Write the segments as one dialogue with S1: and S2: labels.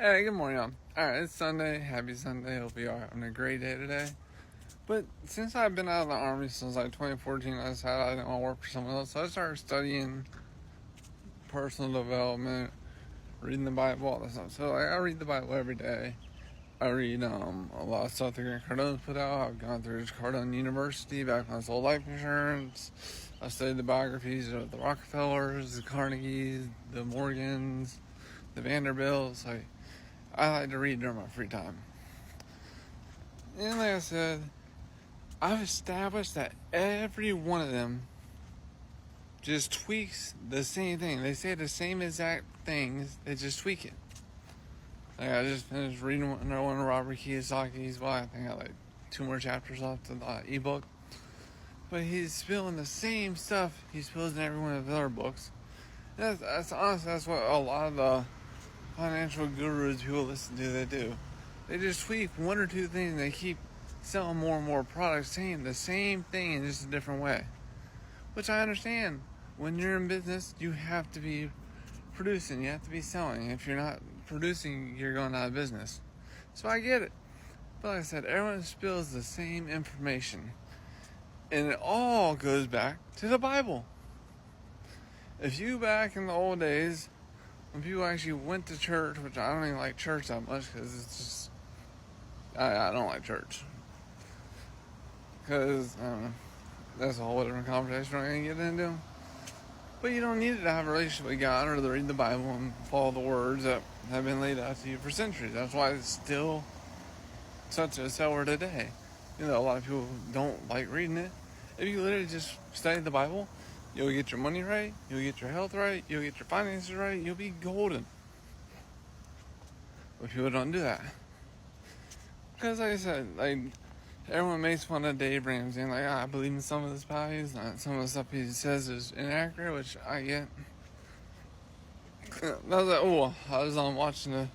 S1: Hey, good morning, y'all. Alright, it's Sunday. Happy Sunday. Hope you are having a great day today. But since I've been out of the Army since like 2014, I decided I didn't want to work for someone else. So I started studying personal development, reading the Bible, all that stuff. So I read the Bible every day. I read a lot of stuff that Grant Cardone's put out. I've gone through Cardone University back when I sold life insurance. I studied the biographies of the Rockefellers, the Carnegies, the Morgans, the Vanderbilts. I like to read during my free time. And like I said, I've established that every one of them just tweaks the same thing. They say the same exact things, they just tweak it. Like I just finished reading another one of Robert Kiyosaki's. Well, I think I got like 2 more chapters left of the ebook. But he's spilling the same stuff he spills in every one of his other books. That's honestly, that's what a lot of the financial gurus people listen to, they do. They just tweak 1 or 2 things and they keep selling more and more products saying the same thing in just a different way. Which I understand. When you're in business, you have to be producing, you have to be selling. If you're not producing, you're going out of business. So I get it. But like I said, everyone spills the same information. And it all goes back to the Bible. If you back in the old days, when people actually went to church, which I don't even like church that much because it's just, I don't like church. Because, I don't know, that's a whole different conversation we're going to get into. But you don't need to have a relationship with God or to read the Bible and follow the words that have been laid out to you for centuries. That's why it's still such a seller today. You know, a lot of people don't like reading it. If you literally just study the Bible, you'll get your money right, you'll get your health right, you'll get your finances right, you'll be golden. But people don't do that. Because like I said, like, everyone makes fun of Dave Ramsey and I believe in some of his values, some of the stuff he says is inaccurate, which I get. I was watching a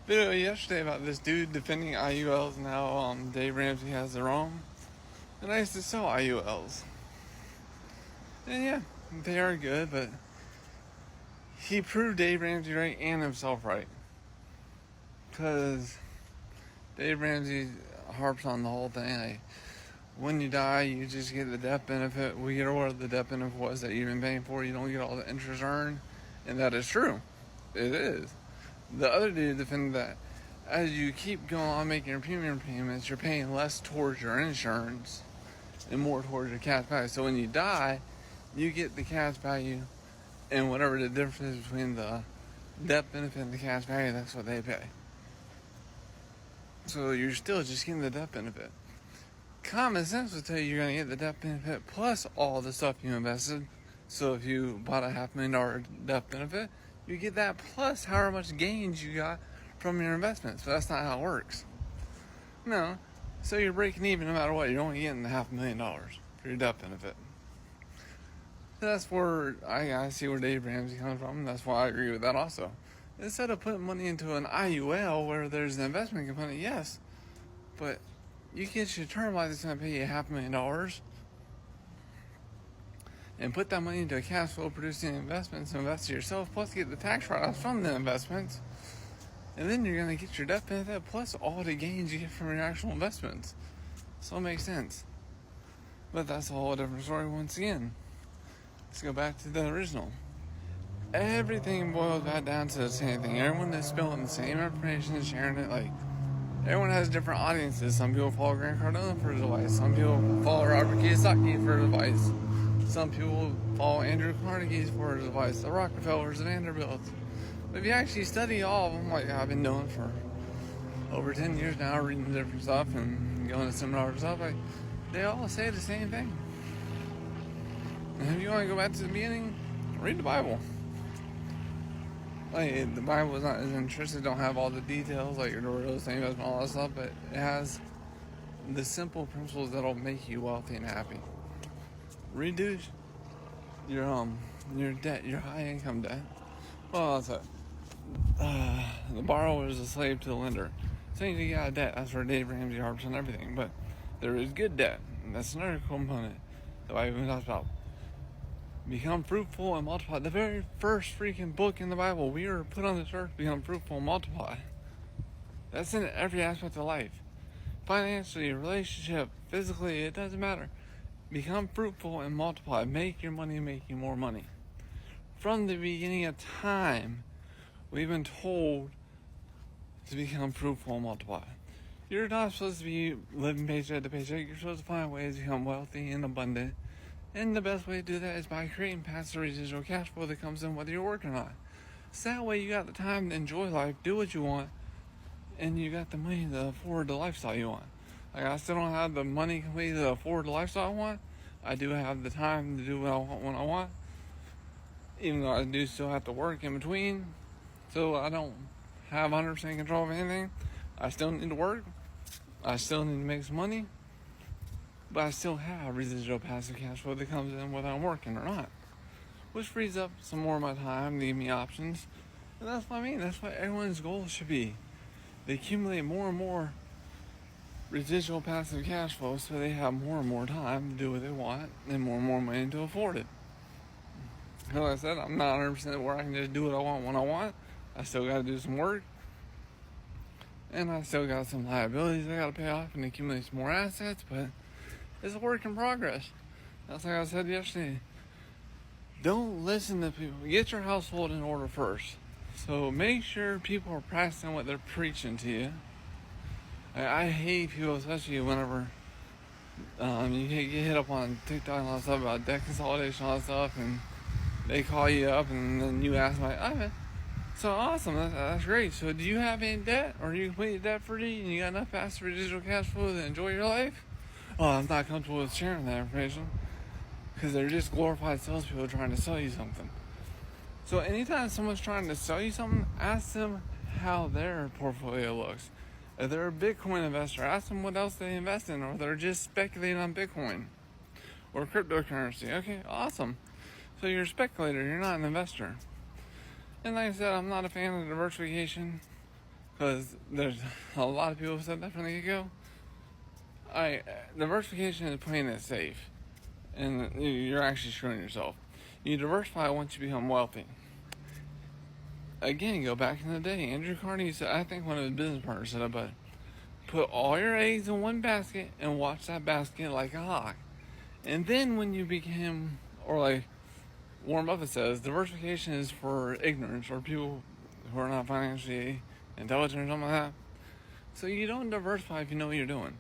S1: video yesterday about this dude defending IULs and how Dave Ramsey has it wrong. And I used to sell IULs. And yeah, they are good, but he proved Dave Ramsey right and himself right. Because Dave Ramsey harps on the whole thing. Like, when you die, you just get the death benefit. We get what the death benefit was that you've been paying for. You don't get all the interest earned. And that is true. It is. The other dude defended that as you keep going on making your premium payments, you're paying less towards your insurance and more towards your cash value. So when you die, you get the cash value, and whatever the difference is between the death benefit and the cash value, that's what they pay. So you're still just getting the death benefit. Common sense would tell you you're going to get the death benefit plus all the stuff you invested. So if you bought a $500,000 death benefit, you get that plus however much gains you got from your investments. But that's not how it works. No. So you're breaking even no matter what. You're only getting the $500,000 for your death benefit. That's where I see where Dave Ramsey comes from. And that's why I agree with that also. Instead of putting money into an IUL where there's an investment component, yes. But you get your term life that's going to pay you $500,000 and put that money into a cash flow producing investments and invest it yourself, plus get the tax write-offs from the investments. And then you're going to get your death benefit plus all the gains you get from your actual investments. So it makes sense. But that's a whole different story once again. Let's go back to the original. Everything boils back down to the same thing. Everyone is spilling the same information and sharing it. Like, everyone has different audiences. Some people follow Grant Cardone for his advice. Some people follow Robert Kiyosaki for his advice. Some people follow Andrew Carnegie for his advice. The Rockefellers, the Vanderbilts. But if you actually study all of them, like I've been doing for over 10 years now, reading different stuff and going to seminars and stuff, like, they all say the same thing. And if you want to go back to the beginning, read the Bible. Like, the Bible is not as interesting, don't have all the details, like your real estate investment, all that stuff, but it has the simple principles that'll make you wealthy and happy. Reduce your debt, your high income debt. Well, that's it. The borrower is a slave to the lender. Saying you got a debt, that's where Dave Ramsey harps on everything. But there is good debt. And that's another component that I even talked about. Become fruitful and multiply. The very first freaking book in the Bible, we were put on this earth to become fruitful and multiply. That's in every aspect of life. Financially, relationship, physically, it doesn't matter. Become fruitful and multiply. Make your money making more money. From the beginning of time, we've been told to become fruitful and multiply. You're not supposed to be living paycheck to paycheck. You're supposed to find ways to become wealthy and abundant. And the best way to do that is by creating passive residual cash flow that comes in whether you're working or not. So that way you got the time to enjoy life, do what you want, and you got the money to afford the lifestyle you want. Like, I still don't have the money completely to afford the lifestyle I want. I do have the time to do what I want when I want. Even though I do still have to work in between. So I don't have 100% control of anything. I still need to work. I still need to make some money. But I still have residual passive cash flow that comes in whether I'm working or not. Which frees up some more of my time to give me options. And that's what I mean. That's what everyone's goal should be. They accumulate more and more residual passive cash flow so they have more and more time to do what they want and more money to afford it. Like I said, I'm not 100% where I can just do what I want when I want. I still got to do some work. And I still got some liabilities I got to pay off and accumulate some more assets, but it's a work in progress. That's like I said yesterday. Don't listen to people. Get your household in order first. So make sure people are practicing what they're preaching to you. I hate people, especially whenever you get hit up on TikTok and all that stuff about debt consolidation and all that stuff, and they call you up and then you ask like, oh, so awesome, that's great. So do you have any debt? Or are you completely debt free and you got enough passive residual cash flow to enjoy your life? Oh, I'm not comfortable with sharing that information because they're just glorified salespeople trying to sell you something. So anytime someone's trying to sell you something, ask them how their portfolio looks. If they're a Bitcoin investor, ask them what else they invest in, or they're just speculating on Bitcoin or cryptocurrency. Okay, awesome. So you're a speculator, you're not an investor. And like I said, I'm not a fan of diversification because there's a lot of people who said that from the get-go. Diversification is playing it safe, and you're actually screwing yourself. You diversify once you become wealthy. Again, go back in the day. Andrew Carnegie said, I think one of his business partners said it, but put all your eggs in one basket and watch that basket like a hawk. And then when you become, or like Warren Buffett says, diversification is for ignorance or people who are not financially intelligent or something like that. So you don't diversify if you know what you're doing.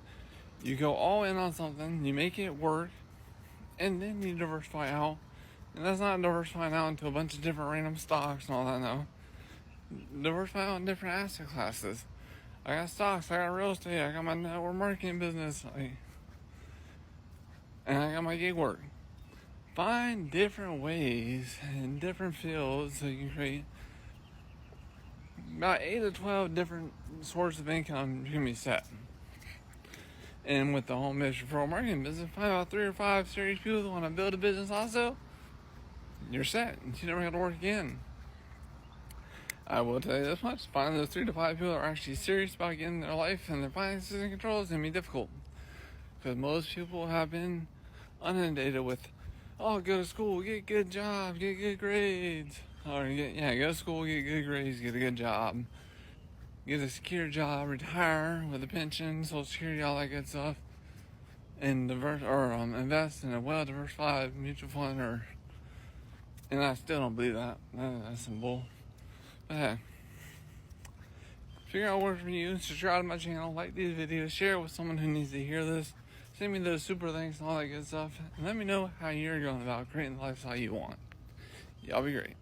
S1: You go all in on something, you make it work, and then you diversify out. And that's not diversifying out into a bunch of different random stocks and all that, no. Diversify out in different asset classes. I got stocks, I got real estate, I got my network marketing business, and I got my gig work. Find different ways in different fields so you can create about 8 to 12 different sources of income you can be set. And with the home mission for marketing business, find about 3 or 5 serious people that want to build a business also. You're set. You never have to work again. I will tell you this much. Finding those 3 to 5 people that are actually serious about getting their life and their finances in control is going to be difficult. Because most people have been inundated with, oh, go to school, get a good job, get good grades. Or go to school, get good grades, get a good job. Get a secure job, retire with a pension, Social Security, all that good stuff. And invest in a well-diversified mutual fund and I still don't believe that. That's some bull. But hey, figure out what works for you. Subscribe to my channel, like these videos, share it with someone who needs to hear this. Send me those super links and all that good stuff. And let me know how you're going about creating the lifestyle you want. Y'all be great.